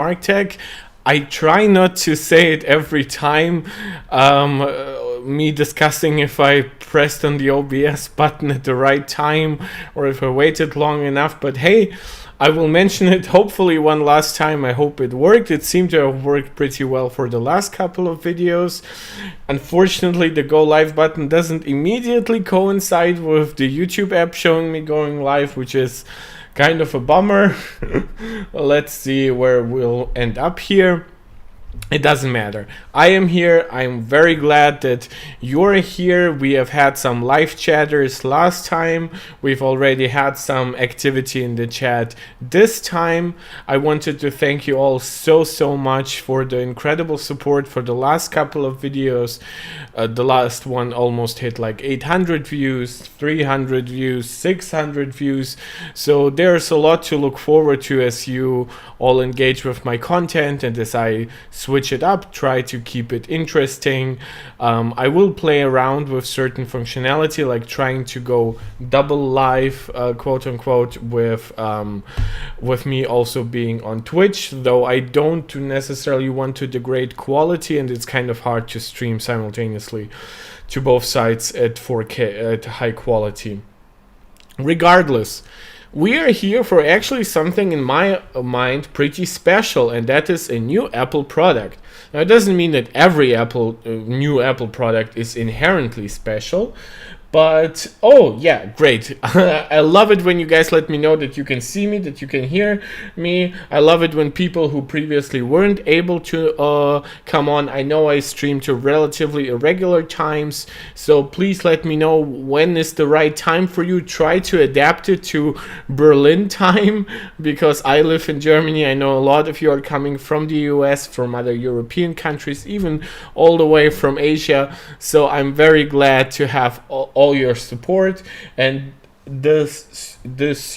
Tech. I try not to say it every time. Me discussing if I pressed on the OBS button at the right time or if I waited long enough. But hey, I will mention it hopefully one last time. I hope it worked. It seemed to have worked pretty well for the last couple of videos. Unfortunately, the go live button doesn't immediately coincide with the YouTube app showing me going live, which is kind of a bummer. Let's see where we'll end up here. It doesn't matter. I am here. I'm very glad that you're here. We have had some live chatters last time. We've already had some activity in the chat this time. I wanted to thank you all so much for the incredible support for the last couple of videos. The last one almost hit like 800 views, 300 views, 600 views. So there's a lot to look forward to as you all engage with my content and as I switch it up, try to keep it interesting. I will play around with certain functionality, like trying to go double live, quote unquote, with me also being on Twitch, though I don't necessarily want to degrade quality, and it's kind of hard to stream simultaneously to both sides at 4K at high quality. Regardless, we are here for actually something in my mind pretty special, and that is a new Apple product. Now, it doesn't mean that every new Apple product is inherently special, but oh yeah, great. I love it when you guys let me know that you can see me, that you can hear me. I love it when people who previously weren't able to come on. I know I stream to relatively irregular times, so please let me know when is the right time for you. Try to adapt it to Berlin time, because I live in Germany. I know a lot of you are coming from the US, from other European countries, even all the way from Asia. So I'm very glad to have all your support. And this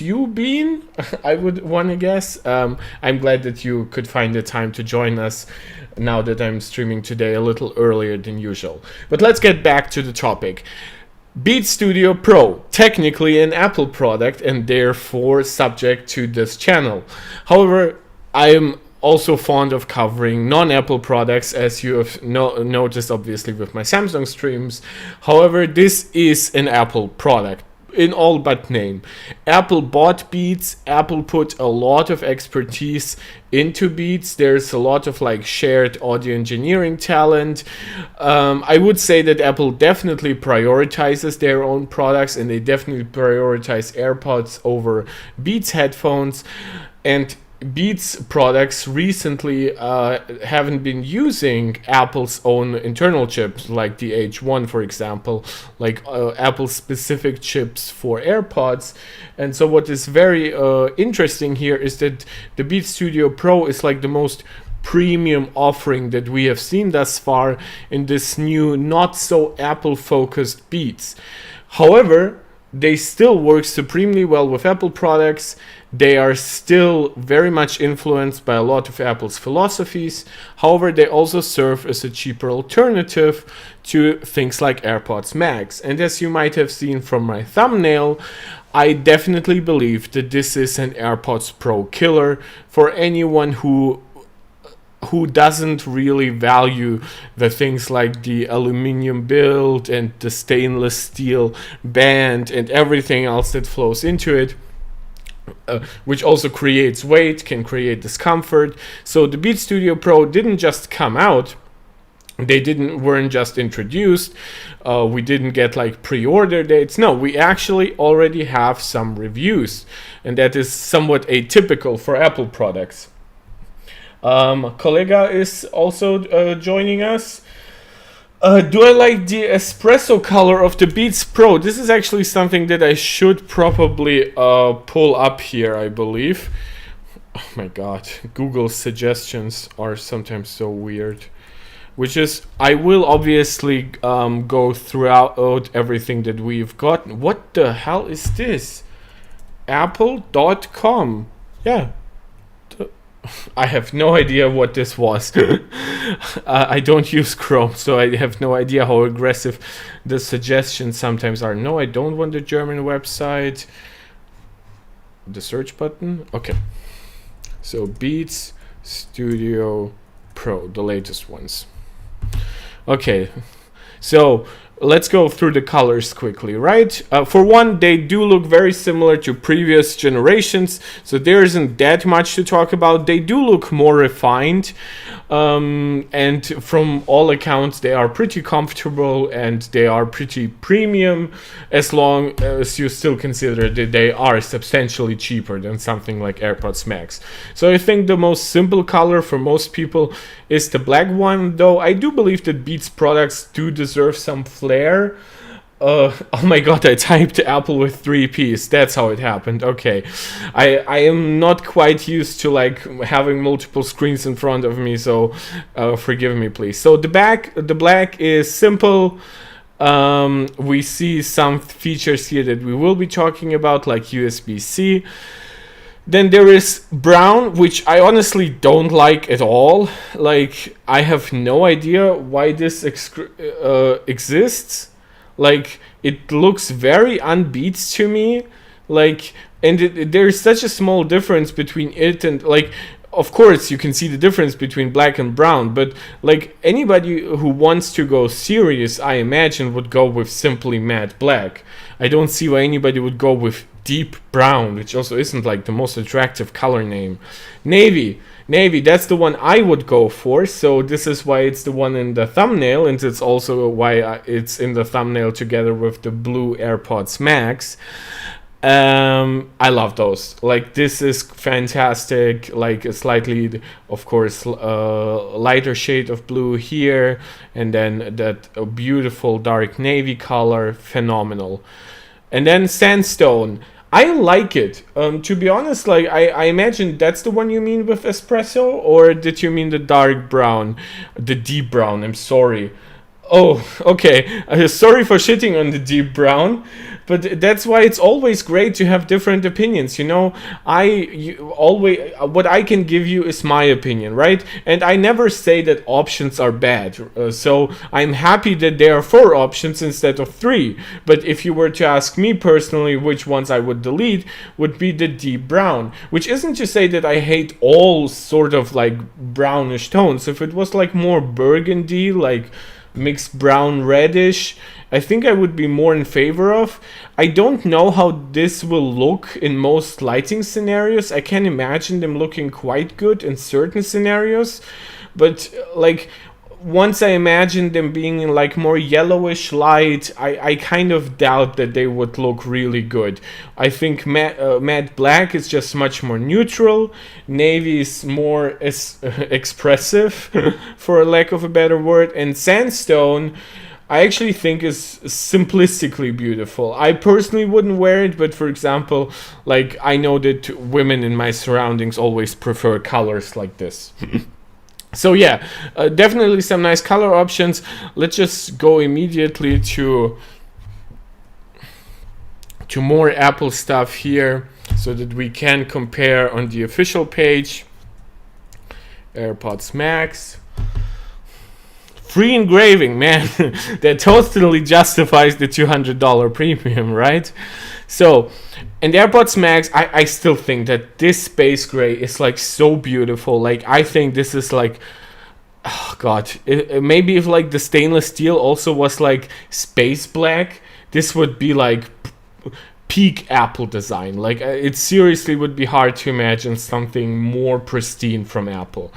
you bean, I would want to guess. I'm glad that you could find the time to join us now that I'm streaming today a little earlier than usual. But let's get back to the topic. Beats Studio Pro, technically an Apple product and therefore subject to this channel. However, I am also fond of covering non-Apple products, as you have noticed obviously with my Samsung streams. However, this is an Apple product in all but name. Apple bought Beats. Apple put a lot of expertise into Beats. There's a lot of like shared audio engineering talent. I would say that Apple definitely prioritizes their own products, and they definitely prioritize AirPods over Beats headphones. And Beats products recently haven't been using Apple's own internal chips, like the H1, for example, like Apple specific chips for AirPods. And so what is very interesting here is that the Beats Studio Pro is like the most premium offering that we have seen thus far in this new, not so Apple focused Beats. However, they still work supremely well with Apple products. They are still very much influenced by a lot of Apple's philosophies. However, they also serve as a cheaper alternative to things like AirPods Max. And as you might have seen from my thumbnail, I definitely believe that this is an AirPods Pro killer for anyone who doesn't really value the things like the aluminum build and the stainless steel band and everything else that flows into it, which also creates weight, can create discomfort. So the Beats Studio Pro didn't just come out. They weren't just introduced. We didn't get like pre-order dates. No, we actually already have some reviews, and that is somewhat atypical for Apple products. Kollega is also joining us. Do I like the espresso color of the Beats Pro? This is actually something that I should probably pull up here, I believe. Oh my god, Google's suggestions are sometimes so weird. Which is, I will obviously go throughout everything that we've gotten. What the hell is this? Apple.com. Yeah. I have no idea what this was. I don't use Chrome, so I have no idea how aggressive the suggestions sometimes are. No, I don't want the German website. The search button. Okay. So Beats Studio Pro, the latest ones. Okay, so let's go through the colors quickly, right? For one, they do look very similar to previous generations, so there isn't that much to talk about. They do look more refined, and from all accounts, they are pretty comfortable and they are pretty premium, as long as you still consider that they are substantially cheaper than something like AirPods Max. So I think the most simple color for most people is the black one, though I do believe that Beats products do deserve some flair. Oh my god, I typed Apple with 3 P's. That's how it happened. Okay. I am not quite used to like having multiple screens in front of me, so forgive me please. So the black is simple. We see some features here that we will be talking about, like USB-C. Then there is brown, which I honestly don't like at all. Like, I have no idea why this exists. Like, it looks very unbeats to me. Like, and there's such a small difference between it and, like, of course you can see the difference between black and brown, but like anybody who wants to go serious, I imagine, would go with simply matte black. I don't see why anybody would go with deep brown, which also isn't like the most attractive color name. Navy, that's the one I would go for, so this is why it's the one in the thumbnail, and it's also why it's in the thumbnail together with the blue AirPods Max. I love those. Like, this is fantastic. Like, a slightly, of course, lighter shade of blue here, and then that beautiful dark navy color, phenomenal. And then sandstone, I like it. To be honest, like, I imagine that's the one you mean with espresso, or did you mean the dark brown, the deep brown? I'm sorry. Oh, okay. Sorry for shitting on the deep brown, but that's why it's always great to have different opinions. You know, always what I can give you is my opinion, right? And I never say that options are bad. So I'm happy that there are 4 options instead of 3. But if you were to ask me personally which ones I would delete, would be the deep brown. Which isn't to say that I hate all sort of like brownish tones. If it was like more burgundy, like mixed brown reddish, I think I would be more in favor of. I don't know how this will look in most lighting scenarios. I can imagine them looking quite good in certain scenarios, but like once I imagine them being in like more yellowish light, I kind of doubt that they would look really good. I think matte black is just much more neutral. Navy is more expressive, for a lack of a better word. And sandstone, I actually think is simplistically beautiful. I personally wouldn't wear it, but for example, like I know that women in my surroundings always prefer colors like this. So yeah, definitely some nice color options. Let's just go immediately to more Apple stuff here so that we can compare on the official page. AirPods Max. Free engraving, man. That totally justifies the $200 premium, right? So, and the AirPods Max, I still think that this space gray is like so beautiful. Like, I think this is like, oh god, maybe if like the stainless steel also was like space black, this would be like peak Apple design. Like, it seriously would be hard to imagine something more pristine from Apple.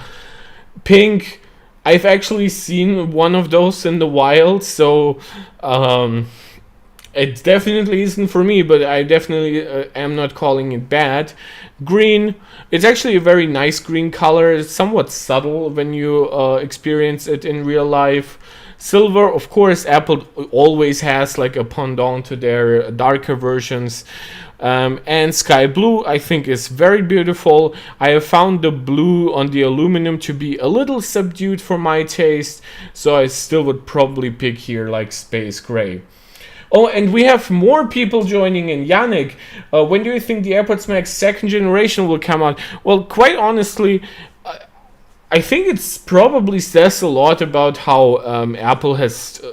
Pink, I've actually seen one of those in the wild, so it definitely isn't for me, but I definitely am not calling it bad. Green, it's actually a very nice green color. It's somewhat subtle when you experience it in real life. Silver, of course, Apple always has like a pendant to their darker versions. And sky blue, I think, is very beautiful. I have found the blue on the aluminum to be a little subdued for my taste, so I still would probably pick here like space gray. Oh, and we have more people joining in. Yannick, when do you think the AirPods Max 2nd generation will come out? Well, quite honestly, I think it's probably says a lot about how Apple has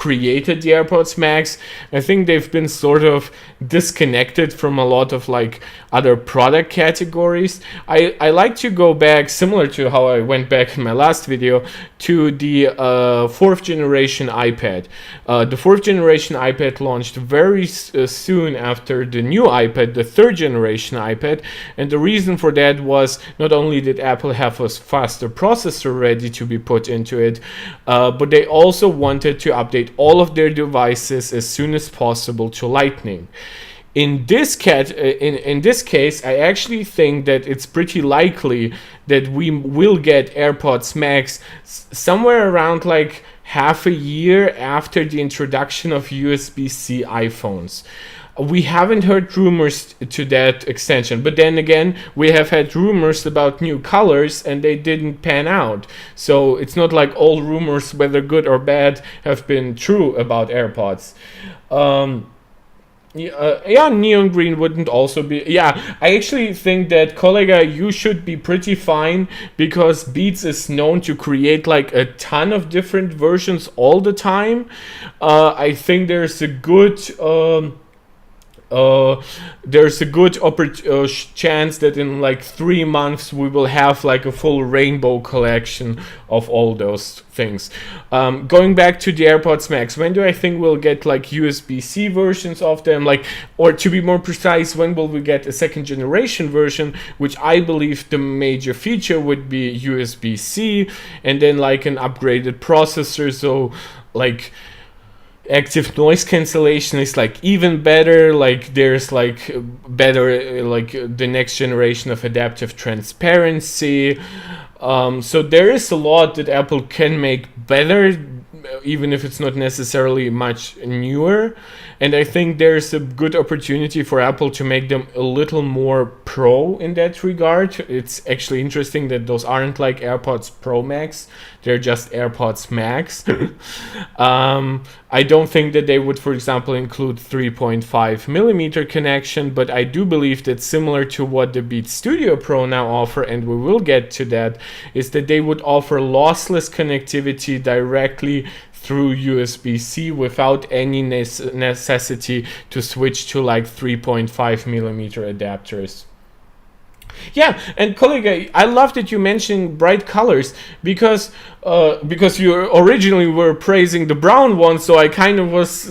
created the AirPods Max. I think they've been sort of disconnected from a lot of like other product categories. I like to go back, similar to how I went back in my last video, to the fourth generation iPad. The fourth generation iPad launched very soon after the new iPad, the third generation iPad, and the reason for that was not only did Apple have a faster processor ready to be put into it, but they also wanted to update all of their devices as soon as possible to Lightning. In this case, I actually think that it's pretty likely that we will get AirPods Max somewhere around like half a year after the introduction of USB-C iPhones. We haven't heard rumors to that extension, but then again, we have had rumors about new colors and they didn't pan out. So it's not like all rumors, whether good or bad, have been true about AirPods. Neon green wouldn't also be. Yeah, I actually think that, Kollega, you should be pretty fine, because Beats is known to create like a ton of different versions all the time. I think there's a good chance that in like 3 months we will have like a full rainbow collection of all those things. Going back to the AirPods Max, when do I think we'll get like USB-C versions of them? Like, or to be more precise, when will we get a second generation version, which I believe the major feature would be USB-C, and then like an upgraded processor, so like active noise cancellation is like even better, like there's like better like the next generation of adaptive transparency. So there is a lot that Apple can make better, even if it's not necessarily much newer. And I think there's a good opportunity for Apple to make them a little more pro in that regard. It's actually interesting that those aren't like AirPods Pro Max, they're just AirPods Max. I don't think that they would, for example, include 3.5 millimeter connection, but I do believe that similar to what the Beats Studio Pro now offer, and we will get to that, is that they would offer lossless connectivity directly through USB-C without any necessity to switch to like 3.5 millimeter adapters. Yeah, and Kollega, I love that you mentioned bright colors, because you originally were praising the brown one, so I kind of was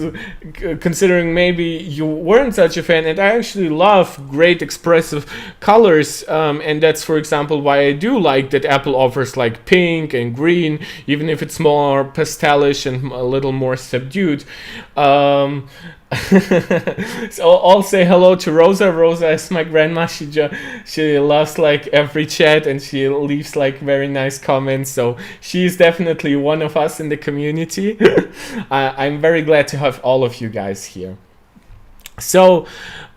considering maybe you weren't such a fan, and I actually love great expressive colors, and that's, for example, why I do like that Apple offers like pink and green, even if it's more pastelish and a little more subdued. So I'll say hello to Rosa. Rosa is my grandma. She loves like every chat, and she leaves like very nice comments. So she's definitely one of us in the community. I'm very glad to have all of you guys here. So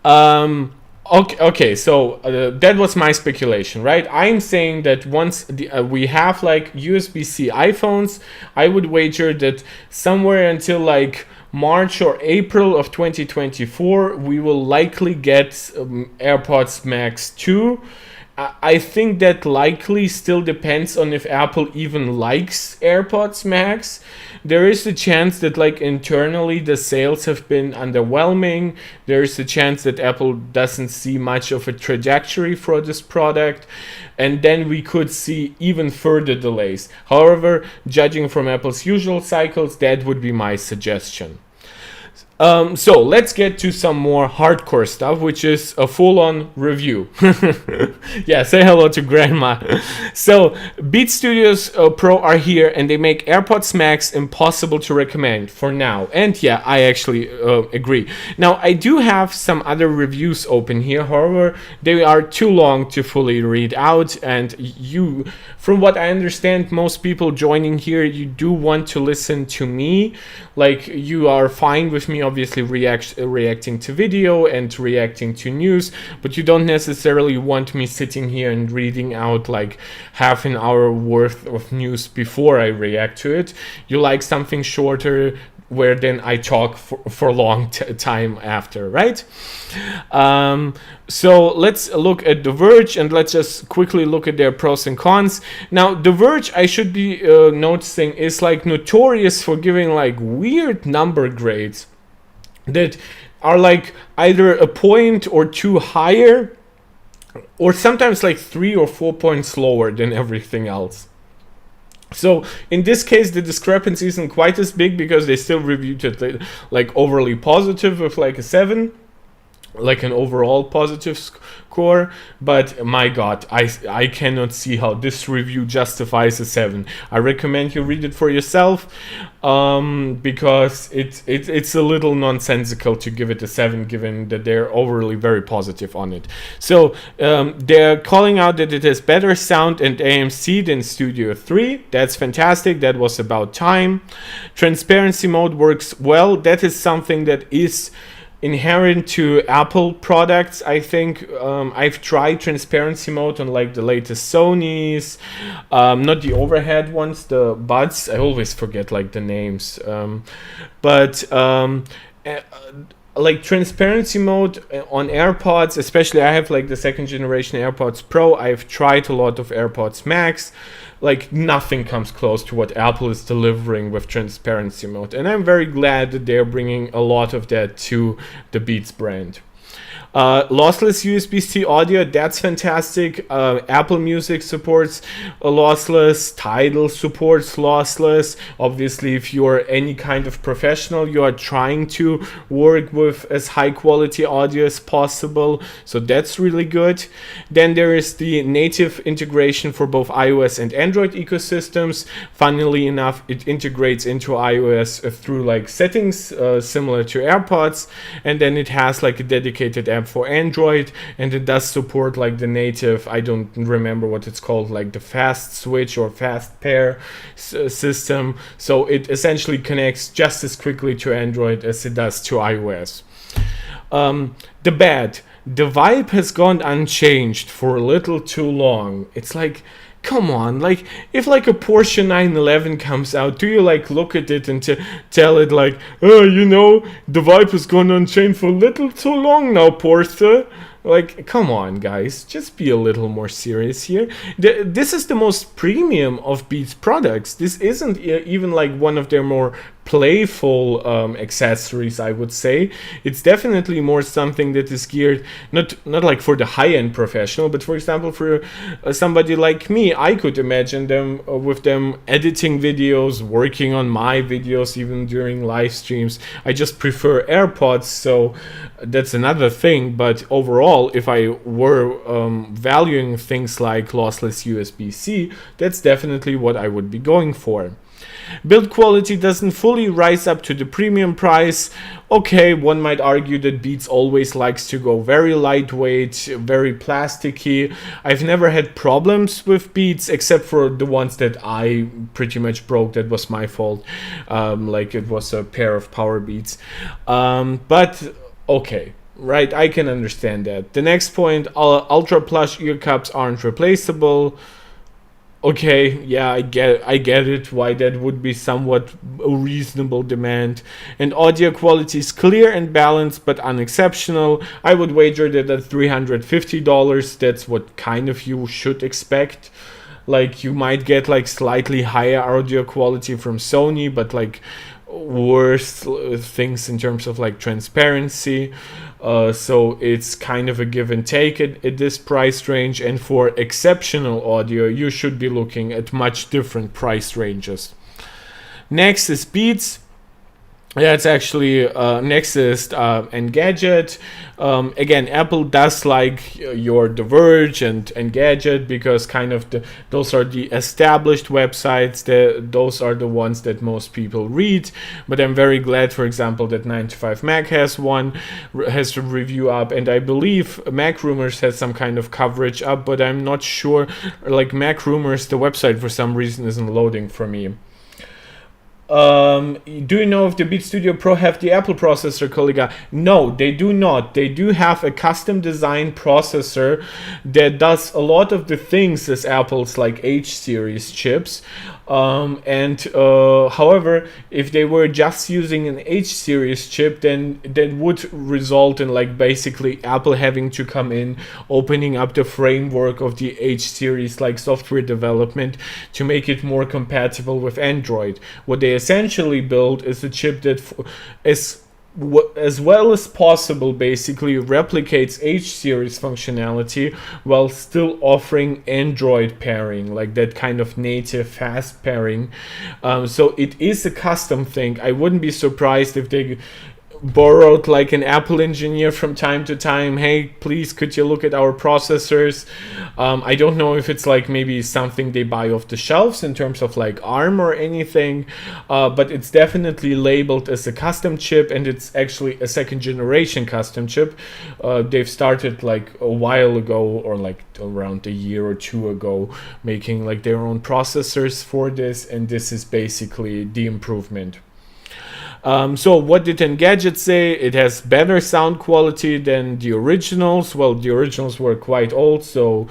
okay, so that was my speculation, right? I'm saying that once we have like USB-C iPhones, I would wager that somewhere until like March or April of 2024, we will likely get AirPods Max 2. I think that likely still depends on if Apple even likes AirPods Max. There is a chance that like internally the sales have been underwhelming. There is a chance that Apple doesn't see much of a trajectory for this product, and then we could see even further delays. However, judging from Apple's usual cycles, that would be my suggestion. So let's get to some more hardcore stuff, which is a full-on review. Yeah, say hello to grandma. So Beats Studios Pro are here, and they make AirPods Max impossible to recommend for now. And yeah, I actually agree. Now, I do have some other reviews open here. However, they are too long to fully read out, and you, from what I understand, most people joining here, you do want to listen to me. Like, you are fine with me obviously reacting to video and reacting to news, but you don't necessarily want me sitting here and reading out like half an hour worth of news before I react to it. You like something shorter, where then I talk for a long time after, right? So let's look at The Verge, and let's just quickly look at their pros and cons. Now, The Verge, I should be noticing, is like notorious for giving like weird number grades that are like either a point or two higher, or sometimes like 3 or 4 points lower than everything else. So in this case, the discrepancy isn't quite as big because they still reviewed it like overly positive with like a 7, like an overall positive score. But my god, I cannot see how this review justifies a 7. I recommend you read it for yourself, because it's a little nonsensical to give it a 7 given that they're overly very positive on it. So they're calling out that it has better sound and AMC than Studio 3. That's fantastic. That was about time. Transparency mode works well. That is something that is inherent to Apple products. I think I've tried transparency mode on like the latest Sonys, not the overhead ones, the buds. I always forget like the names, but like transparency mode on AirPods, especially I have like the 2nd generation AirPods Pro. I've tried a lot of AirPods Max. Like nothing comes close to what Apple is delivering with transparency mode, and I'm very glad that they're bringing a lot of that to the Beats brand. Lossless USB-C audio, that's fantastic. Apple Music supports lossless. Tidal supports lossless. Obviously, if you're any kind of professional, you are trying to work with as high quality audio as possible, so that's really good. Then there is the native integration for both iOS and Android ecosystems. Funnily enough, it integrates into iOS through like settings similar to AirPods, and then it has like a dedicated app for Android, and it does support like the native, I don't remember what it's called, like the fast switch or fast pair system. So it essentially connects just as quickly to Android as it does to iOS. The bad, the vibe has gone unchanged for a little too long. It's like, come on, like if like a Porsche 911 comes out, do you like look at it and tell it like, oh, you know, the vibe has gone unchanged for a little too long now, Porsche? Like, come on, guys, just be a little more serious here. This is the most premium of Beats products. This isn't even like one of their more playful accessories, I would say. It's definitely more something that is geared not like for the high-end professional, but for example for somebody like me. I could imagine them with them editing videos, working on my videos even during live streams. I just prefer AirPods, so that's another thing. But overall, if I were valuing things like lossless USB-C, that's definitely what I would be going for. Build quality doesn't fully rise up to the premium price. Okay, one might argue that Beats always likes to go very lightweight, very plasticky. I've never had problems with Beats except for the ones that I pretty much broke. That was my fault. Like it was a pair of Power Beats. But okay. Right, I can understand that. The next point, ultra plush ear cups aren't replaceable. Okay, yeah, I get it, why that would be somewhat a reasonable demand. And audio quality is clear and balanced, but unexceptional. I would wager that at $350, that's what kind of you should expect. Like, you might get like slightly higher audio quality from Sony, but like worse things in terms of like transparency. So it's kind of a give and take at this price range, and for exceptional audio you should be looking at much different price ranges. Next is Beats. Yeah, it's actually Nexus and Gadget. Again, Apple does like your The Verge and Gadget because kind of those are the established websites. Those are the ones that most people read. But I'm very glad, for example, that 9to5Mac has a review up, and I believe Mac Rumors has some kind of coverage up, but I'm not sure. Like Mac Rumors, the website for some reason isn't loading for me. Do you know if the Beat Studio Pro have the Apple processor, Kollega? No, they do not. They do have a custom designed processor that does a lot of the things as Apple's like H series chips. However, if they were just using an H series chip, then that would result in like basically Apple having to come in, opening up the framework of the H series like software development to make it more compatible with Android. What they essentially build is a chip that is as well as possible basically replicates H series functionality while still offering Android pairing, like that kind of native fast pairing. So it is a custom thing. I wouldn't be surprised if they borrowed like an Apple engineer from time to time. Hey, please, could you look at our processors? I don't know if it's like maybe something they buy off the shelves in terms of like ARM or anything, but it's definitely labeled as a custom chip, and it's actually a second generation custom chip. They've started like a while ago, or like around a year or two ago, making like their own processors for this, and this is basically the improvement. So what did Engadget say? It has better sound quality than the originals. Well, the originals were quite old, so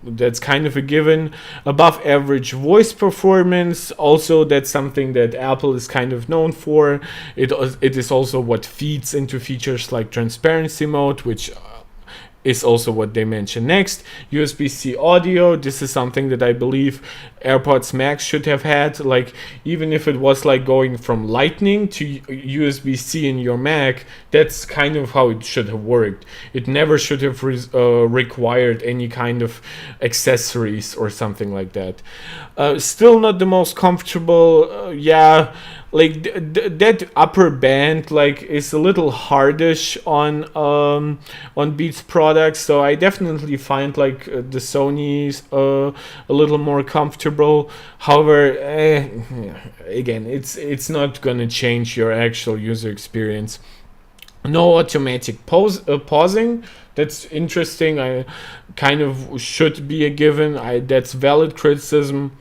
that's kind of a given. Above average voice performance. Also, that's something that Apple is kind of known for. It is also what feeds into features like transparency mode, which is also what they mention next. USB-C audio. This is something that I believe AirPods Max should have had. Like, even if it was like going from Lightning to USB-C in your Mac, that's kind of how it should have worked. It never should have required any kind of accessories or something like that. Still not the most comfortable. Like that upper band like is a little hardish on Beats products, so I definitely find like the Sony's a little more comfortable. However, again, it's not gonna change your actual user experience. No automatic pausing. That's interesting. I kind of should be a given. That's valid criticism.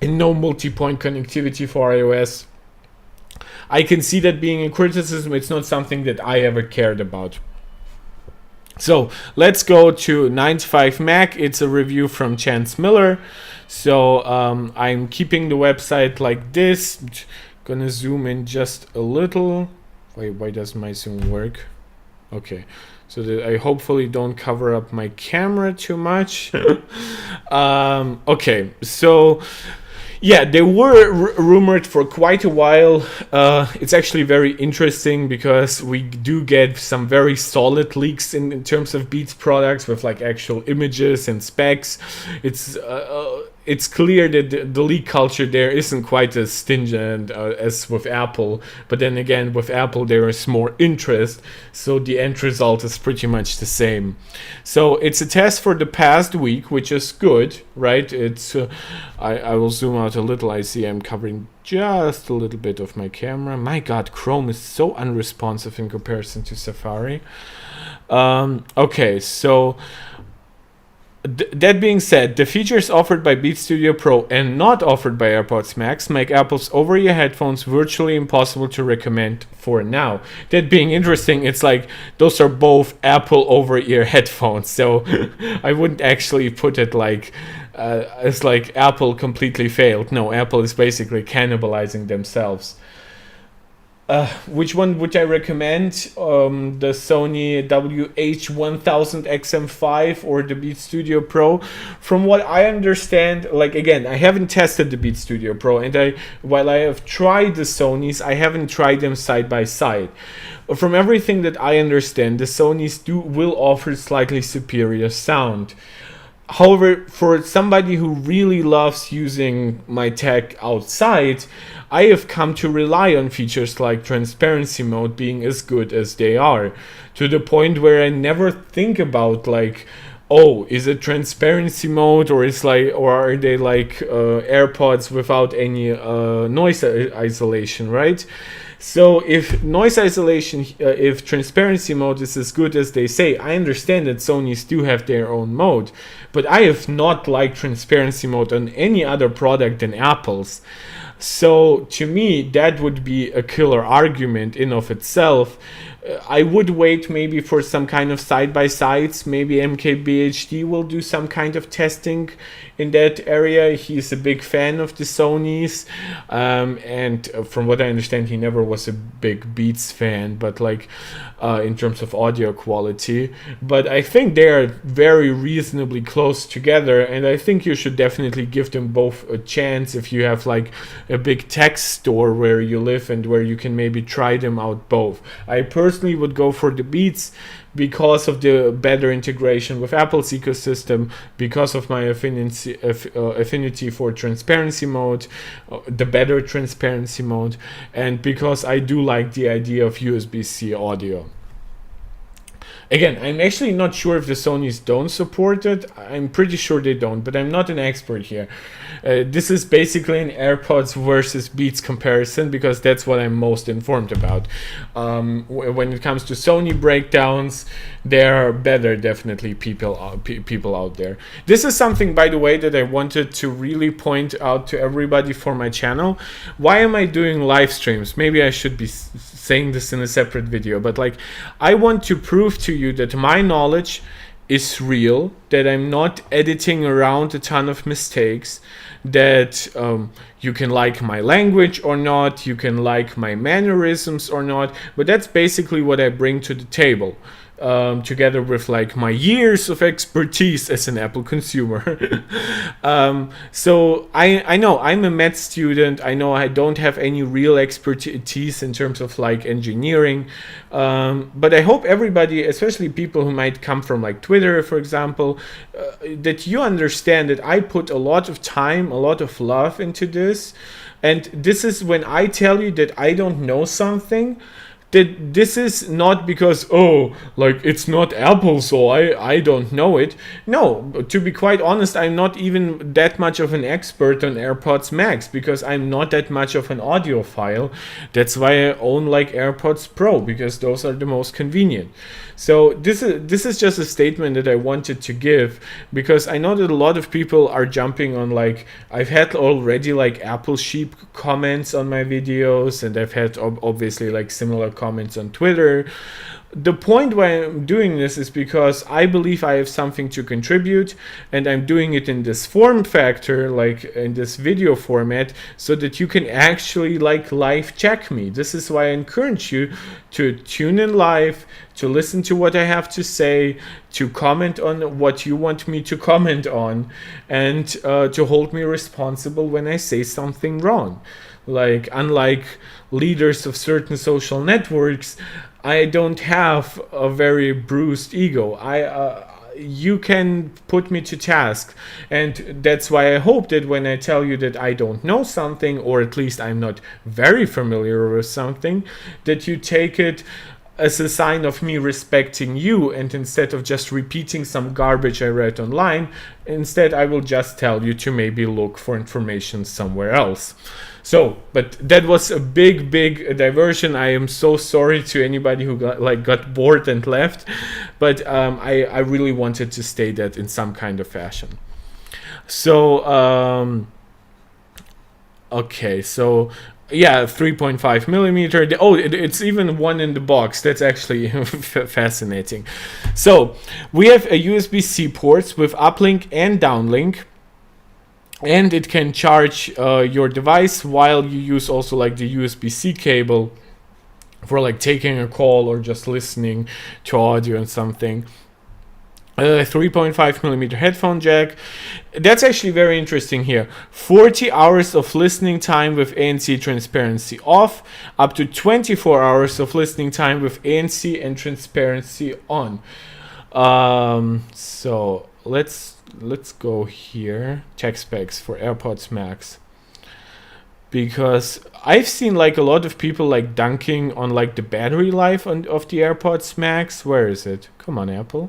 And no multi-point connectivity for iOS. I can see that being a criticism. It's not something that I ever cared about. So let's go to 9to5 Mac. It's a review from Chance Miller. So I'm keeping the website like this. Gonna zoom in just a little. Wait, why doesn't my zoom work? Okay, so that I hopefully don't cover up my camera too much. Okay, so yeah, they were rumored for quite a while. It's actually very interesting because we do get some very solid leaks in terms of Beats products with like actual images and specs. It's clear that the leak culture there isn't quite as stringent as with Apple. But then again, with Apple, there is more interest. So the end result is pretty much the same. So it's a test for the past week, which is good, right? It's I will zoom out a little. I see I'm covering just a little bit of my camera. My God, Chrome is so unresponsive in comparison to Safari. Okay, so that being said, the features offered by Beat Studio Pro and not offered by AirPods Max make Apple's over-ear headphones virtually impossible to recommend for now. That being interesting, it's like those are both Apple over-ear headphones, so I wouldn't actually put it like it's like Apple completely failed. No, Apple is basically cannibalizing themselves. Which one would I recommend? The Sony WH-1000XM5 or the Beat Studio Pro? From what I understand, like again, I haven't tested the Beat Studio Pro, and while I have tried the Sonys, I haven't tried them side by side. From everything that I understand, the Sonys will offer slightly superior sound. However, for somebody who really loves using my tech outside, I have come to rely on features like transparency mode being as good as they are, to the point where I never think about like oh, is it transparency mode, or is like, or are they like AirPods without any noise isolation, right? So if noise isolation, if transparency mode is as good as they say, I understand that Sony's do have their own mode, but I have not liked transparency mode on any other product than Apple's. So to me, that would be a killer argument in of itself. I would wait maybe for some kind of side-by-sides. Maybe MKBHD will do some kind of testing in that area. He's a big fan of the Sonys. And from what I understand, he never was a big Beats fan, but like in terms of audio quality. But I think they are very reasonably close together, and I think you should definitely give them both a chance if you have like a big tech store where you live and where you can maybe try them out both. I personally would go for the Beats because of the better integration with Apple's ecosystem, because of my affinity for transparency mode, the better transparency mode, and because I do like the idea of USB-C audio. Again, I'm actually not sure if the Sonys don't support it. I'm pretty sure they don't, but I'm not an expert here. This is basically an AirPods versus Beats comparison because that's what I'm most informed about. When it comes to Sony breakdowns, there are better, definitely, people out there. This is something, by the way, that I wanted to really point out to everybody for my channel. Why am I doing live streams? Maybe I should be saying this in a separate video, but like, I want to prove to you that my knowledge is real, that I'm not editing around a ton of mistakes, that you can like my language or not, you can like my mannerisms or not, but that's basically what I bring to the table. Together with like my years of expertise as an Apple consumer. So I know I'm a med student. I know I don't have any real expertise in terms of like engineering. But I hope everybody, especially people who might come from like Twitter, for example, that you understand that I put a lot of time, a lot of love into this. And this is when I tell you that I don't know something, that this is not because, oh, like it's not Apple, so I don't know it. No, to be quite honest, I'm not even that much of an expert on AirPods Max because I'm not that much of an audiophile. That's why I own like AirPods Pro, because those are the most convenient. So this is just a statement that I wanted to give, because I know that a lot of people are jumping on, like, I've had already like Apple sheep comments on my videos, and I've had obviously like similar comments on Twitter. The point why I'm doing this is because I believe I have something to contribute, and I'm doing it in this form factor, like in this video format, so that you can actually like live check me. This is why I encourage you to tune in live, to listen to what I have to say, to comment on what you want me to comment on, and to hold me responsible when I say something wrong. Like, unlike leaders of certain social networks, I don't have a very bruised ego. You can put me to task, and that's why I hope that when I tell you that I don't know something, or at least I'm not very familiar with something, that you take it as a sign of me respecting you, and instead of just repeating some garbage I read online, instead I will just tell you to maybe look for information somewhere else. So, but that was a big diversion. I am so sorry to anybody who got bored and left, but I really wanted to state that in some kind of fashion. So, okay, so yeah, 3.5 millimeter. Oh, it's even one in the box. That's actually fascinating. So we have a USB-C ports with uplink and downlink, and it can charge your device while you use also like the USB-C cable for like taking a call or just listening to audio and something. 3.5 millimeter headphone jack. That's actually very interesting here. 40 hours of listening time with ANC transparency off, up to 24 hours of listening time with ANC and transparency on. So let's go here. Tech specs for AirPods Max, because I've seen like a lot of people like dunking on like the battery life of the AirPods Max. Where is it? Come on, Apple.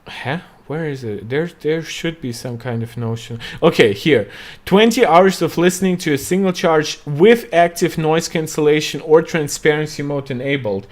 Huh? Where is it? There should be some kind of notion. Okay, here. 20 hours of listening to a single charge with active noise cancellation or transparency mode enabled.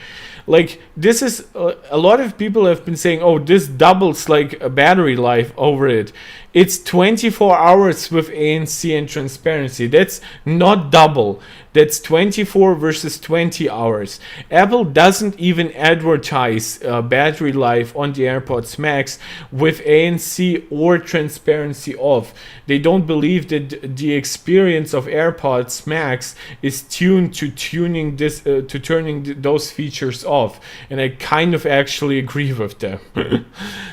Like, this is a lot of people have been saying, oh, this doubles like a battery life over it. It's 24 hours with ANC and transparency. That's not double. That's 24 versus 20 hours. Apple doesn't even advertise battery life on the AirPods Max with ANC or transparency off. They don't believe that the experience of AirPods Max is tuned to tuning this to turning those features off, and I kind of actually agree with them.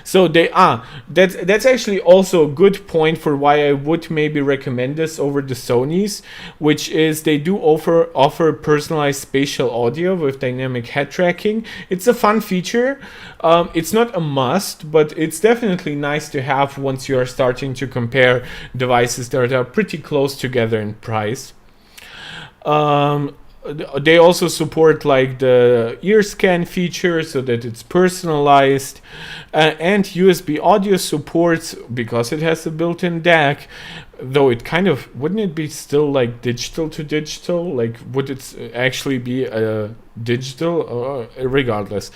So that's actually also a good point for why I would maybe recommend this over the Sonys, which is they do offer personalized spatial audio with dynamic head tracking. It's a fun feature. It's not a must, but it's definitely nice to have once you are starting to compare devices that are pretty close together in price. They also support like the ear scan feature so that it's personalized, and USB audio supports because it has a built-in DAC. Though it kind of wouldn't it be still like digital to digital? Like would it actually be a digital? Regardless,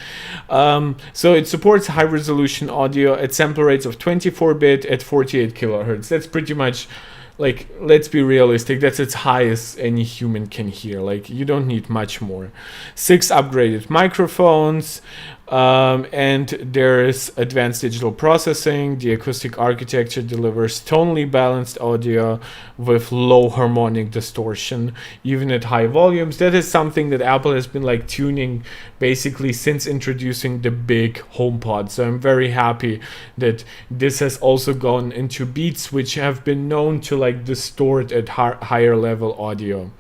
so it supports high resolution audio at sample rates of 24-bit at 48 kilohertz. That's pretty much, like, let's be realistic, that's as high as any human can hear. Like, you don't need much more. 6 upgraded microphones, and there is advanced digital processing. The acoustic architecture delivers tonally balanced audio with low harmonic distortion, even at high volumes. That is something that Apple has been like tuning basically since introducing the big HomePod. So I'm very happy that this has also gone into Beats, which have been known to like distort at higher level audio.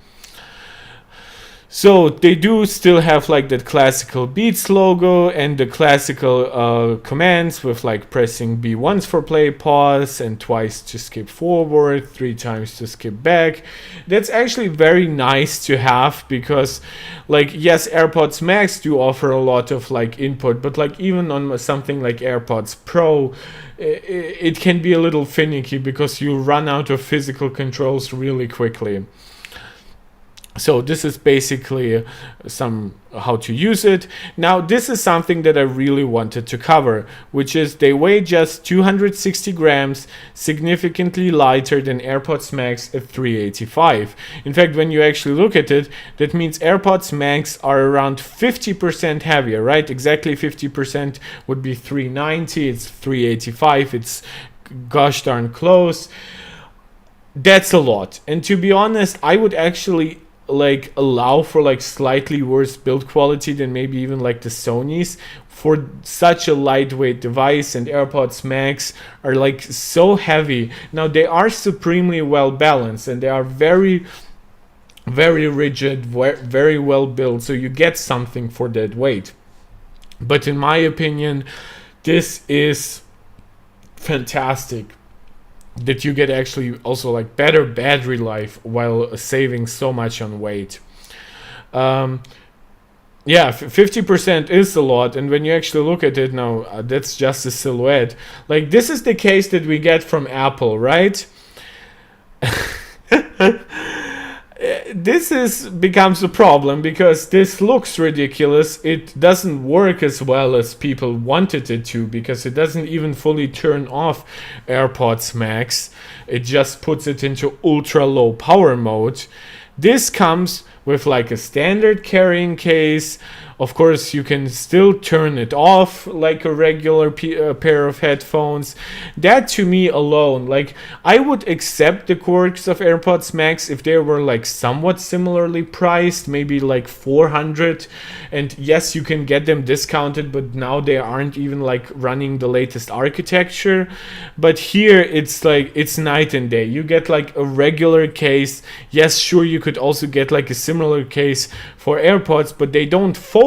So they do still have like that classical Beats logo and the classical commands with like pressing B once for play, pause, and twice to skip forward, 3 times to skip back. That's actually very nice to have because, like, yes, AirPods Max do offer a lot of like input, but like even on something like AirPods Pro, it can be a little finicky because you run out of physical controls really quickly. So this is basically some how to use it. Now this is something that I really wanted to cover, which is they weigh just 260 grams, significantly lighter than AirPods Max at 385. In fact, when you actually look at it, that means AirPods Max are around 50% heavier, right? Exactly 50% would be 390, it's 385, it's gosh darn close. That's a lot. And to be honest, I would actually like allow for like slightly worse build quality than maybe even like the Sonys for such a lightweight device, and AirPods Max are like so heavy. Now they are supremely well balanced and they are very rigid, very well built, so you get something for that weight. But in my opinion, this is fantastic that you get actually also like better battery life while saving so much on weight. Yeah, 50% is a lot, and when you actually look at it now, that's just a silhouette. Like, this is the case that we get from Apple, right? This becomes a problem because this looks ridiculous. It doesn't work as well as people wanted it to because it doesn't even fully turn off AirPods Max. It just puts it into ultra low power mode. This comes with like a standard carrying case. Of course, you can still turn it off like a regular pair of headphones. That to me alone, like, I would accept the quirks of AirPods Max if they were like somewhat similarly priced, maybe like 400. And yes, you can get them discounted, but now they aren't even like running the latest architecture. But here it's like, it's night and day. You get like a regular case. Yes, sure, you could also get like a similar case for AirPods, but they don't fold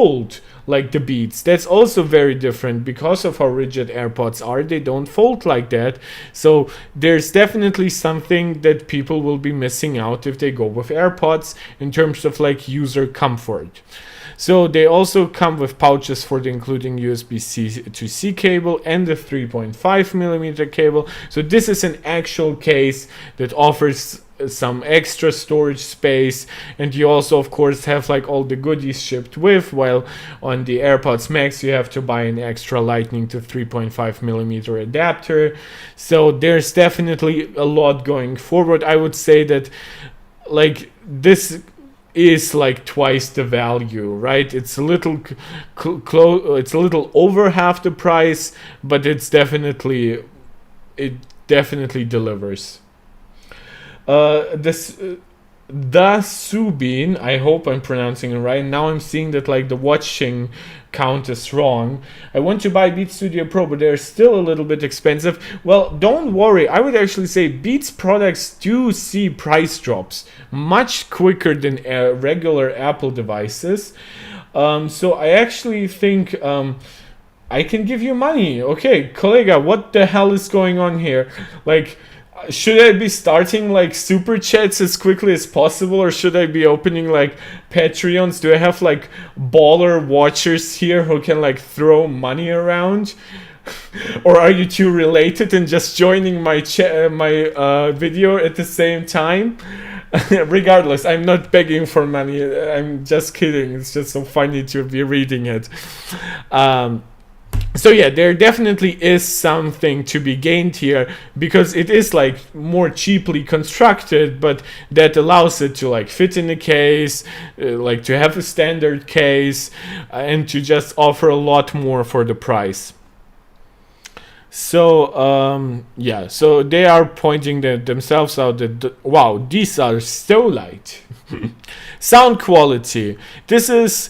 like the Beats. That's also very different because of how rigid AirPods are. They don't fold like that. So there's definitely something that people will be missing out if they go with AirPods in terms of like user comfort. So they also come with pouches for the including USB-C to C cable and the 3.5 millimeter cable. So this is an actual case that offers some extra storage space, and you also of course have like all the goodies shipped with, while on the AirPods Max you have to buy an extra lightning to 3.5 millimeter adapter. So there's definitely a lot going forward. I would say that like this is like twice the value, right? It's a little it's a little over half the price, but it definitely delivers. The Subin, I hope I'm pronouncing it right. Now I'm seeing that like the watching count is wrong. I want to buy Beats Studio Pro, but they're still a little bit expensive. Well, don't worry. I would actually say Beats products do see price drops much quicker than regular Apple devices. So I actually think I can give you money. Okay, Kollega, what the hell is going on here? Like, should I be starting like super chats as quickly as possible, or should I be opening like Patreons? Do I have like baller watchers here who can like throw money around? Or are you two related and just joining my video at the same time? Regardless, I'm not begging for money. I'm just kidding. It's just so funny to be reading it. So yeah, there definitely is something to be gained here, because it is like more cheaply constructed, but that allows it to like fit in the case, like to have a standard case, and to just offer a lot more for the price. So yeah, so they are pointing themselves out that wow, these are so light. Sound quality. This is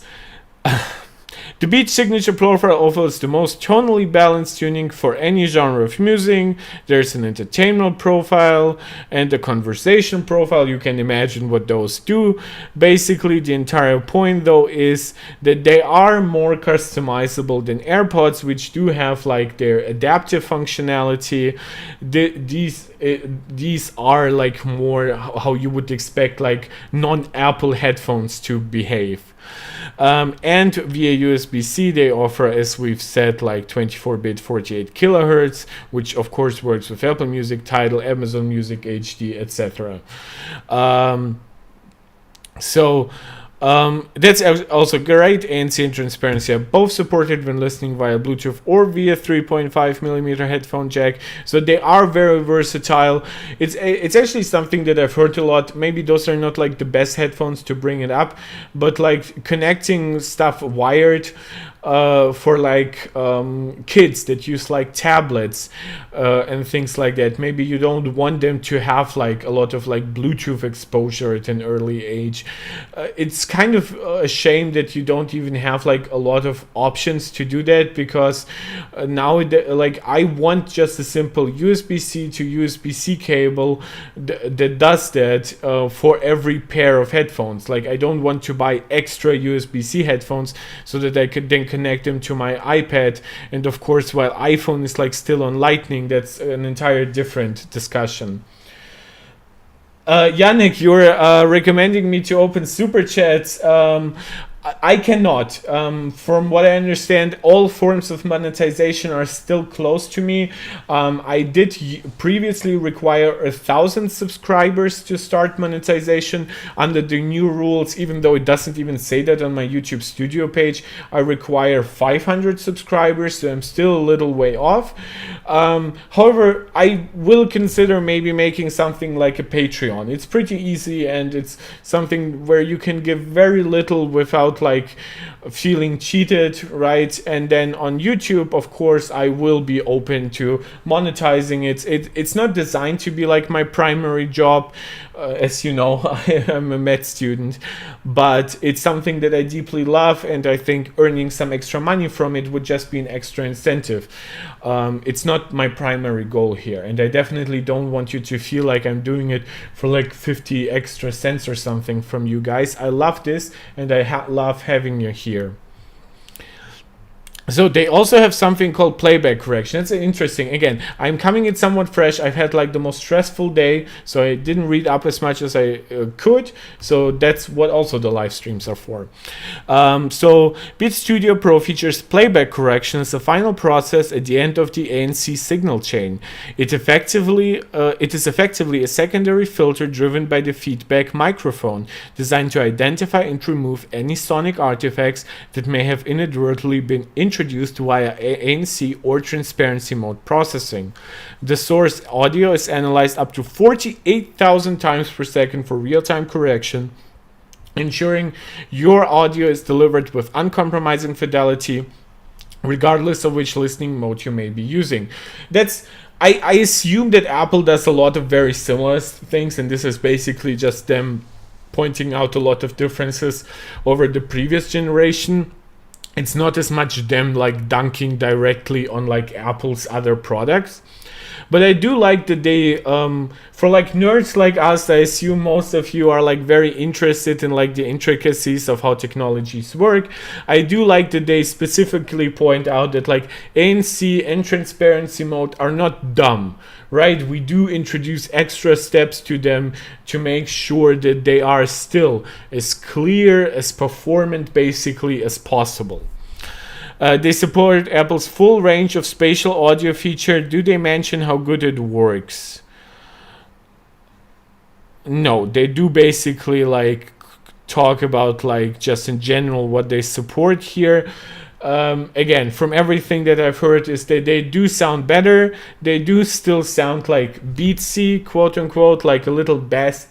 the Beats Signature profile offers the most tonally balanced tuning for any genre of music. There's an entertainment profile and a conversation profile. You can imagine what those do. Basically, the entire point though is that they are more customizable than AirPods, which do have like their adaptive functionality. These are like more how you would expect like non-Apple headphones to behave. And via USB-C they offer, as we've said, like 24-bit 48 kilohertz, which of course works with Apple Music, Tidal, Amazon Music HD, etc. That's also great. ANC and transparency are both supported when listening via Bluetooth or via 3.5mm headphone jack. So they are very versatile. It's actually something that I've heard a lot. Maybe those are not like the best headphones to bring it up, but like connecting stuff wired for like kids that use like tablets and things like that. Maybe you don't want them to have like a lot of like Bluetooth exposure at an early age. It's kind of a shame that you don't even have like a lot of options to do that, because now like I want just a simple USB-C to USB-C cable that does that for every pair of headphones. Like I don't want to buy extra USB-C headphones so that I could then connect them to my iPad. And of course, while iPhone is like still on Lightning, that's an entire different discussion. Yannick, you're recommending me to open super chats. I cannot. From what I understand, all forms of monetization are still closed to me. I did previously require 1,000 subscribers to start monetization. Under the new rules, even though it doesn't even say that on my YouTube Studio page, I require 500 subscribers, so I'm still a little way off. However, I will consider maybe making something like a Patreon. It's pretty easy, and it's something where you can give very little without like feeling cheated, right? And then on YouTube, of course, I will be open to monetizing it. It's not designed to be like my primary job. As you know, I'm a med student, but it's something that I deeply love, and I think earning some extra money from it would just be an extra incentive. It's not my primary goal here, and I definitely don't want you to feel like I'm doing it for like 50 extra cents or something from you guys. I love this, and I love having you here. So they also have something called playback correction. It's interesting. Again, I'm coming in somewhat fresh. I've had like the most stressful day, so I didn't read up as much as I could. So that's what also the live streams are for. So Beat Studio Pro features playback correction as the final process at the end of the ANC signal chain. It is effectively a secondary filter driven by the feedback microphone, designed to identify and remove any sonic artifacts that may have inadvertently been introduced via ANC or transparency mode processing. The source audio is analyzed up to 48,000 times per second for real-time correction, ensuring your audio is delivered with uncompromising fidelity, regardless of which listening mode you may be using. I assume that Apple does a lot of very similar things, and this is basically just them pointing out a lot of differences over the previous generation. It's not as much them like dunking directly on like Apple's other products. But I do like that they, for like nerds like us, I assume most of you are like very interested in like the intricacies of how technologies work. I do like that they specifically point out that like ANC and transparency mode are not dumb, right? We do introduce extra steps to them to make sure that they are still as clear, as performant basically as possible. They support Apple's full range of spatial audio feature. Do they mention how good it works? No, they do basically like talk about like just in general what they support here. Again, from everything that I've heard is that they do sound better. They do still sound like beatsy, quote unquote, like a little bass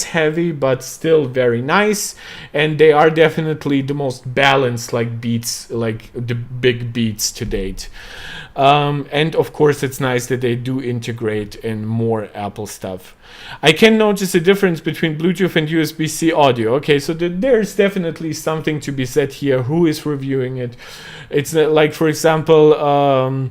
heavy, but still very nice. And they are definitely the most balanced like beats, like the big beats to date. And of course, it's nice that they do integrate in more Apple stuff. I can notice a difference between Bluetooth and USB-C audio. Okay, so there's definitely something to be said here. Who is reviewing it? It's like, for example,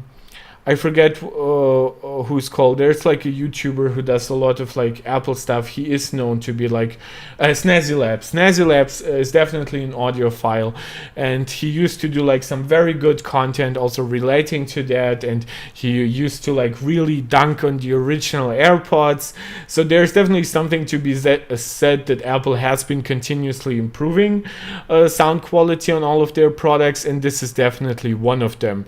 I forget who's called. There's like a YouTuber who does a lot of like Apple stuff. He is known to be like Snazzy Labs. Snazzy Labs is definitely an audiophile, and he used to do like some very good content also relating to that, and he used to like really dunk on the original AirPods. So there's definitely something to be said that Apple has been continuously improving sound quality on all of their products, and this is definitely one of them.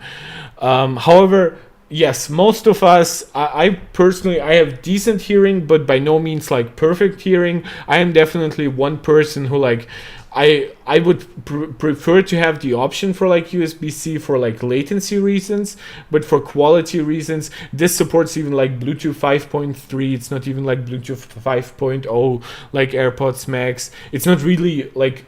However, yes, most of us, I personally, I have decent hearing, but by no means like perfect hearing. I am definitely one person who like, I would prefer to have the option for like USB-C for like latency reasons, but for quality reasons, this supports even like Bluetooth 5.3. It's not even like Bluetooth 5.0 like AirPods Max. It's not really like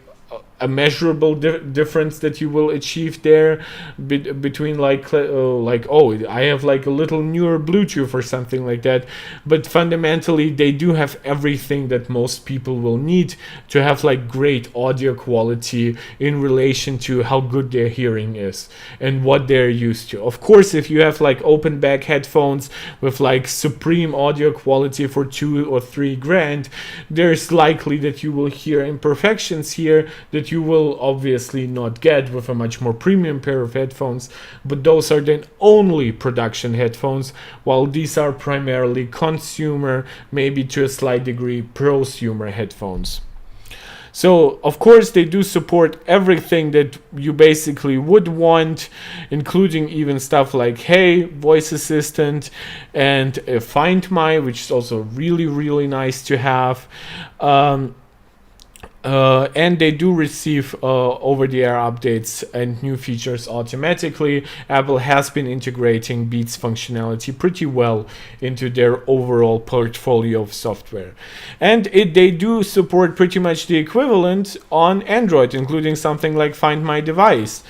a measurable difference that you will achieve there between I have like a little newer Bluetooth or something like that, but fundamentally they do have everything that most people will need to have like great audio quality in relation to how good their hearing is and what they're used to. Of course, if you have like open back headphones with like supreme audio quality for $2,000 or $3,000, there's likely that you will hear imperfections here that you will obviously not get with a much more premium pair of headphones, but those are then only production headphones, while these are primarily consumer, maybe to a slight degree prosumer headphones. So, of course, they do support everything that you basically would want, including even stuff like Hey, Voice Assistant, and Find My, which is also really, really nice to have. And they do receive over-the-air updates and new features automatically. Apple has been integrating Beats functionality pretty well into their overall portfolio of software. And they do support pretty much the equivalent on Android, including something like Find My Device.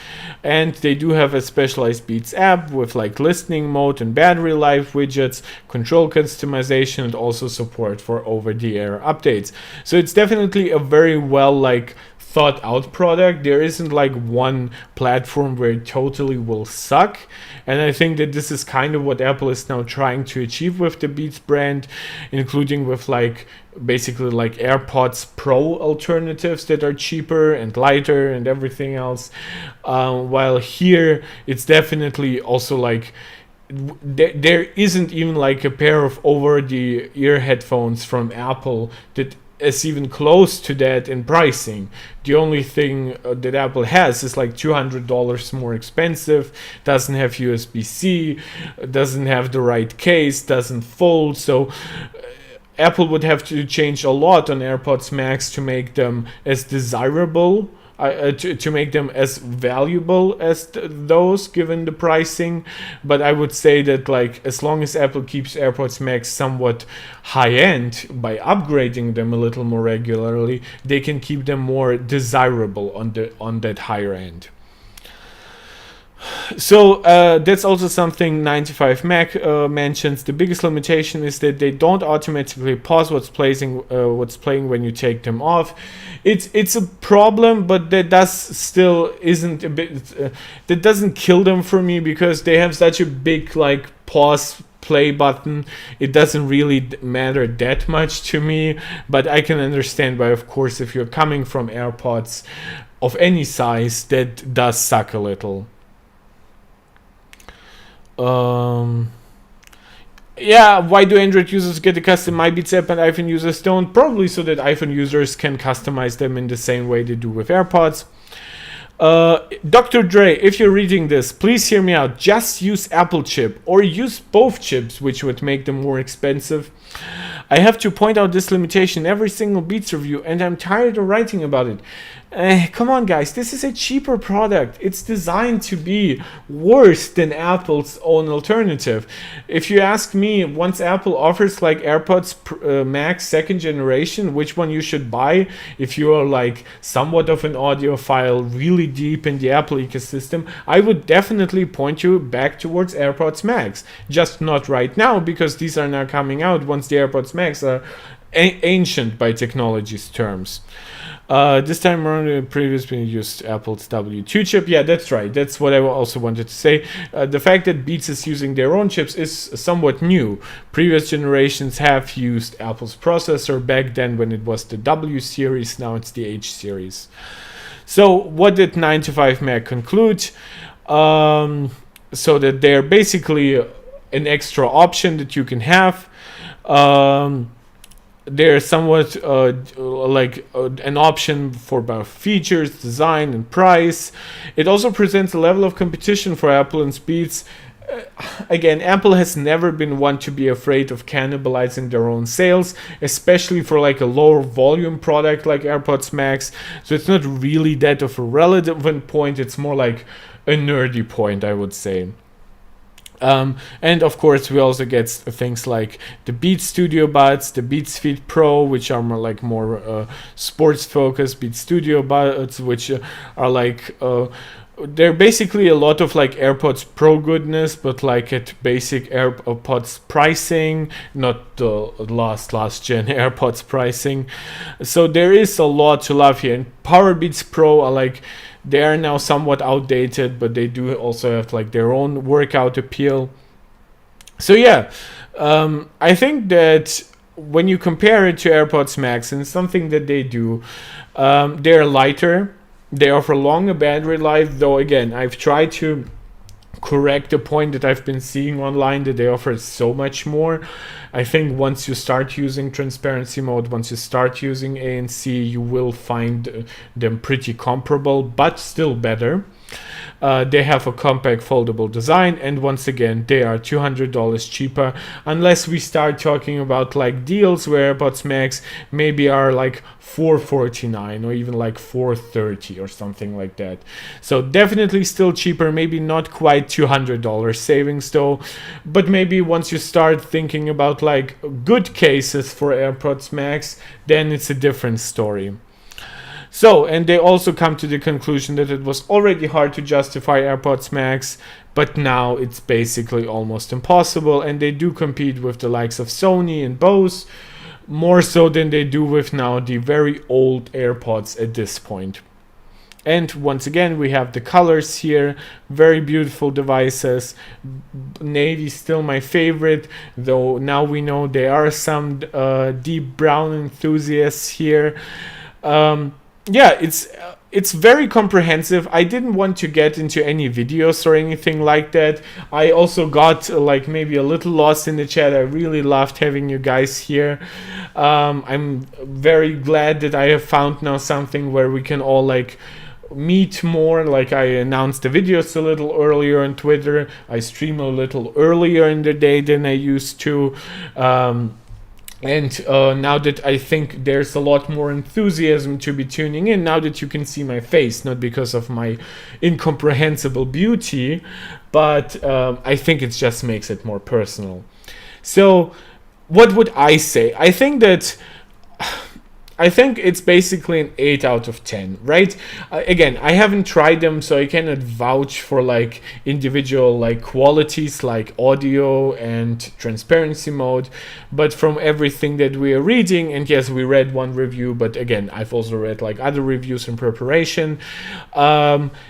And they do have a specialized Beats app with like listening mode and battery life widgets, control customization, and also support for over-the-air updates. So it's definitely a very well like thought out product. There isn't like one platform where it totally will suck. And I think that this is kind of what Apple is now trying to achieve with the Beats brand, including with like basically like AirPods Pro alternatives that are cheaper and lighter and everything else. While here it's definitely also like there isn't even like a pair of over-the-ear headphones from Apple that is even close to that in pricing. The only thing that Apple has is like $200 more expensive, doesn't have USB-C, doesn't have the right case, doesn't fold. So Apple would have to change a lot on AirPods Max to make them as desirable, to make them as valuable as those, given the pricing. But I would say that like as long as Apple keeps AirPods Max somewhat high end by upgrading them a little more regularly, they can keep them more desirable on that higher end. So that's also something 95Mac mentions. The biggest limitation is that they don't automatically pause what's playing when you take them off. It's a problem, but that that doesn't kill them for me, because they have such a big like pause play button. It doesn't really matter that much to me, but I can understand why, of course, if you're coming from AirPods of any size, that does suck a little. Yeah, why do Android users get a custom My Beats app and iPhone users don't? Probably so that iPhone users can customize them in the same way they do with AirPods. Dr. Dre, if you're reading this, please hear me out. Just use Apple chip, or use both chips, which would make them more expensive. I have to point out this limitation in every single Beats review, and I'm tired of writing about it. Come on, guys, this is a cheaper product. It's designed to be worse than Apple's own alternative. If you ask me, once Apple offers like AirPods Max 2nd generation, which one you should buy if you are like somewhat of an audiophile, really deep in the Apple ecosystem, I would definitely point you back towards AirPods Max. Just not right now, because these are now coming out once the AirPods Max are ancient by technology's terms. This time around, the previously used Apple's W2 chip. Yeah, that's right. That's what I also wanted to say. The fact that Beats is using their own chips is somewhat new. Previous generations have used Apple's processor back then when it was the W series. Now it's the H series. So what did 9to5Mac conclude? So that they're basically an extra option that you can have. They're somewhat an option for both features, design, and price. It also presents a level of competition for Apple and Beats. Again, Apple has never been one to be afraid of cannibalizing their own sales, especially for like a lower volume product like AirPods Max. So it's not really that of a relevant point. It's more like a nerdy point, I would say. And of course we also get things like the Beats Studio Buds, the Beats Fit Pro, which are more sports focused, Beats Studio Buds, which are like they're basically a lot of like AirPods Pro goodness, but like at basic AirPods pricing, not the last gen AirPods pricing. So there is a lot to love here. And Power Beats Pro are like, they are now somewhat outdated, but they do also have like their own workout appeal. So yeah, I think that when you compare it to AirPods Max, and something that they do, they're lighter. They offer longer battery life, though again, I've tried to correct the point that I've been seeing online that they offer so much more. I think once you start using transparency mode, once you start using ANC, you will find them pretty comparable, but still better. They have a compact foldable design, and once again they are $200 cheaper, unless we start talking about like deals where AirPods Max maybe are like $449 or even like $430 or something like that. So definitely still cheaper, maybe not quite $200 savings though, but maybe once you start thinking about like good cases for AirPods Max, then it's a different story. So, and they also come to the conclusion that it was already hard to justify AirPods Max, but now it's basically almost impossible, and they do compete with the likes of Sony and Bose, more so than they do with now the very old AirPods at this point. And once again, we have the colors here, very beautiful devices. Navy still my favorite, though now we know there are some deep brown enthusiasts here. Yeah, it's very comprehensive. I didn't want to get into any videos or anything like that. I also got like maybe a little lost in the chat. I really loved having you guys here. I'm very glad that I have found now something where we can all like meet more. Like I announced the videos a little earlier on Twitter. I stream a little earlier in the day than I used to. And now that I think there's a lot more enthusiasm to be tuning in, now that you can see my face, not because of my incomprehensible beauty, but I think it just makes it more personal. So what would I say? I think it's basically an 8 out of 10, right? Again, I haven't tried them, so I cannot vouch for like individual like qualities like audio and transparency mode, but from everything that we are reading, and yes, we read one review, but again, I've also read like other reviews in preparation,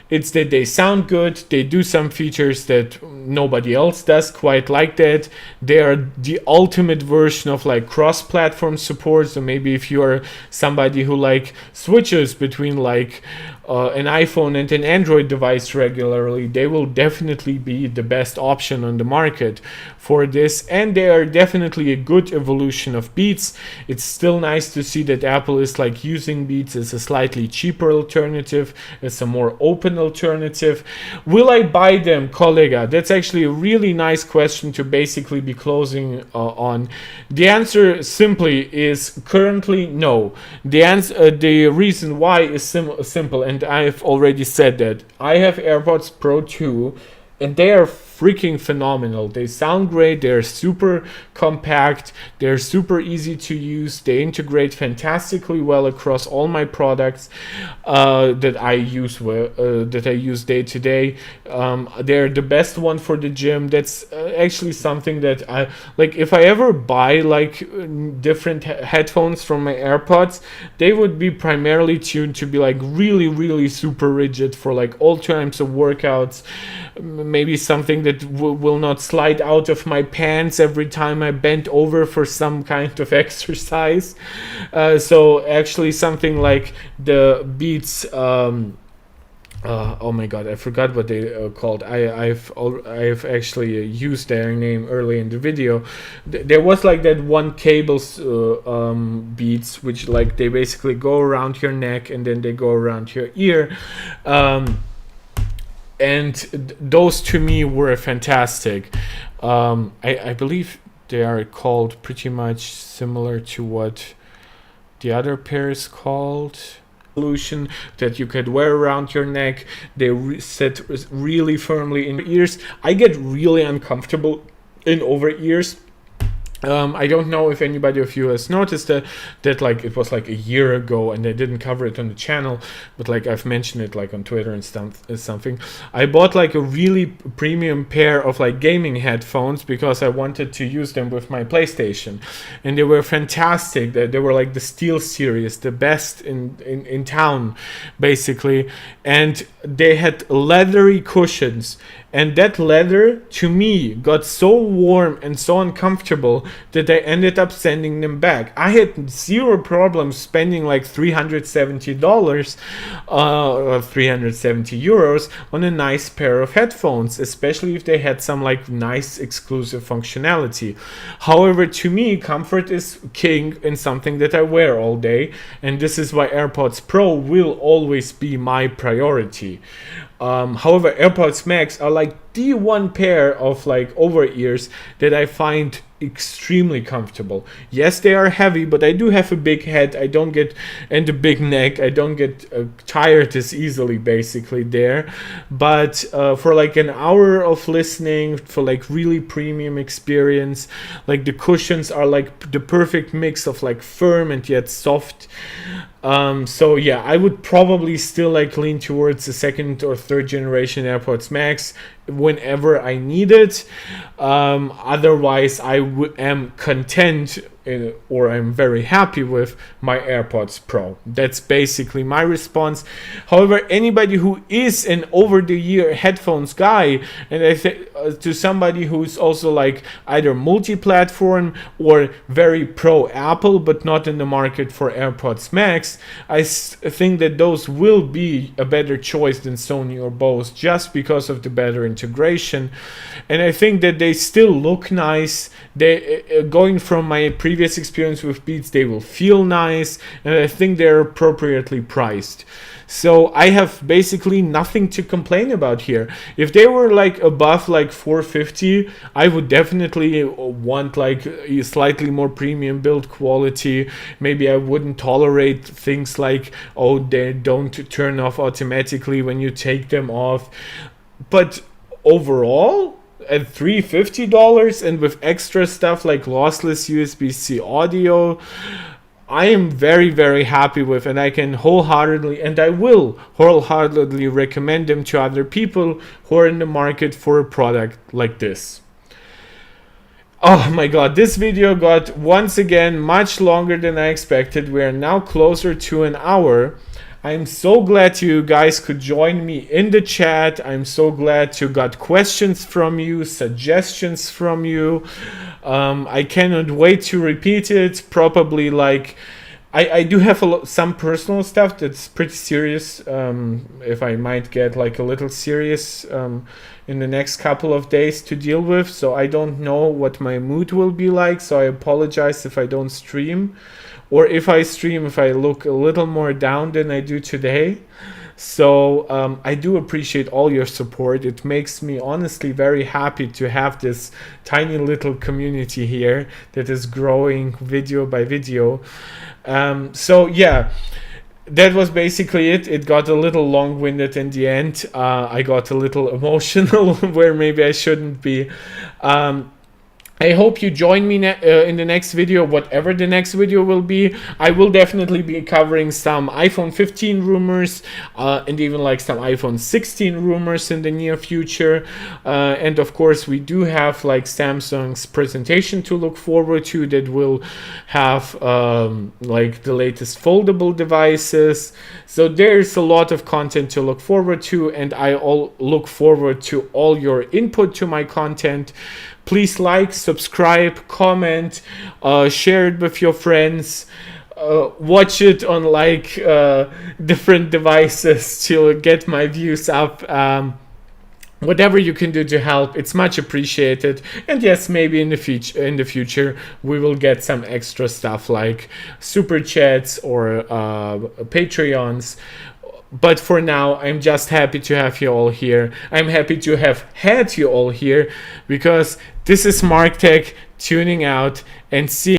it's that they sound good, they do some features that nobody else does quite like that. They are the ultimate version of like cross-platform support, so maybe if you are somebody who like switches between like an iPhone and an Android device regularly, they will definitely be the best option on the market for this, and they are definitely a good evolution of Beats. It's still nice to see that Apple is like using Beats as a slightly cheaper alternative, as a more open alternative. Will I buy them, collega? That's actually a really nice question to basically be closing on. The answer simply is currently no. The reason why is simple, and I've already said that. I have AirPods Pro 2, and they are freaking phenomenal. They sound great, they're super compact, they're super easy to use, they integrate fantastically well across all my products that I use day to day. They're the best one for the gym. That's actually something that I like. If I ever buy like different headphones from my AirPods, they would be primarily tuned to be like really super rigid for like all times of workouts, maybe something that will not slide out of my pants every time I bent over for some kind of exercise. So actually something like the Beats, oh my god, I forgot what they called. I've actually used their name early in the video. There was like that one cables Beats, which like they basically go around your neck and then they go around your ear. And those to me were fantastic. I believe they are called pretty much similar to what the other pair is called. Solution that you could wear around your neck. They sit really firmly in your ears. I get really uncomfortable in over ears. I don't know if anybody of you has noticed that like it was like a year ago and I didn't cover it on the channel, but like I've mentioned it like on Twitter and something. I bought like a really premium pair of like gaming headphones because I wanted to use them with my PlayStation, and they were fantastic. They were like the Steel series, the best in town basically, and they had leathery cushions. And that leather, to me, got so warm and so uncomfortable that I ended up sending them back. I had zero problems spending like $370 or 370 euros on a nice pair of headphones, especially if they had some like nice exclusive functionality. However, to me, comfort is king in something that I wear all day, and this is why AirPods Pro will always be my priority. However, AirPods Max are like the one pair of like over ears that I find extremely comfortable. Yes, they are heavy, but I do have a big head. I don't get, and a big neck. I don't get tired as easily basically there. But for like an hour of listening, for like really premium experience, like the cushions are like the perfect mix of like firm and yet soft. So yeah, I would probably still like lean towards the second or third generation AirPods Max whenever I need it. Otherwise, I am content or I'm very happy with my AirPods Pro. That's basically my response. However, anybody who is an over-the-ear headphones guy, and I think to somebody who's also like either multi-platform or very pro Apple but not in the market for AirPods Max, I think that those will be a better choice than Sony or Bose just because of the better integration. And I think that they still look nice. They going from my previous experience with Beats, they will feel nice, and I think they're appropriately priced. So I have basically nothing to complain about here. If they were like above like $450, I would definitely want like a slightly more premium build quality. Maybe I wouldn't tolerate things like, oh, they don't turn off automatically when you take them off. But overall, at $350 and with extra stuff like lossless USB-C audio, I am very, very happy with, and I can wholeheartedly, and I will wholeheartedly recommend them to other people who are in the market for a product like this. Oh my god, this video got once again much longer than I expected. We are now closer to an hour. I'm so glad you guys could join me in the chat. I'm so glad to got questions from you, suggestions from you. I cannot wait to repeat it. Probably like I do have some personal stuff that's pretty serious. If I might get like a little serious in the next couple of days to deal with. So I don't know what my mood will be like. So I apologize if I don't stream. Or if I stream, if I look a little more down than I do today. So I do appreciate all your support. It makes me honestly very happy to have this tiny little community here that is growing video by video. So yeah, that was basically it. It got a little long-winded in the end. I got a little emotional where maybe I shouldn't be. I hope you join me in the next video, whatever the next video will be. I will definitely be covering some iPhone 15 rumors and even like some iPhone 16 rumors in the near future. And of course, we do have like Samsung's presentation to look forward to that will have like the latest foldable devices. So there's a lot of content to look forward to, and I look forward to all your input to my content. Please like, subscribe, comment, share it with your friends, watch it on like different devices to get my views up. Whatever you can do to help, it's much appreciated. And yes, maybe in the future we will get some extra stuff like super chats or Patreons. But for now, I'm just happy to have you all here. I'm happy to have had you all here, because this is Mark Tech tuning out, and see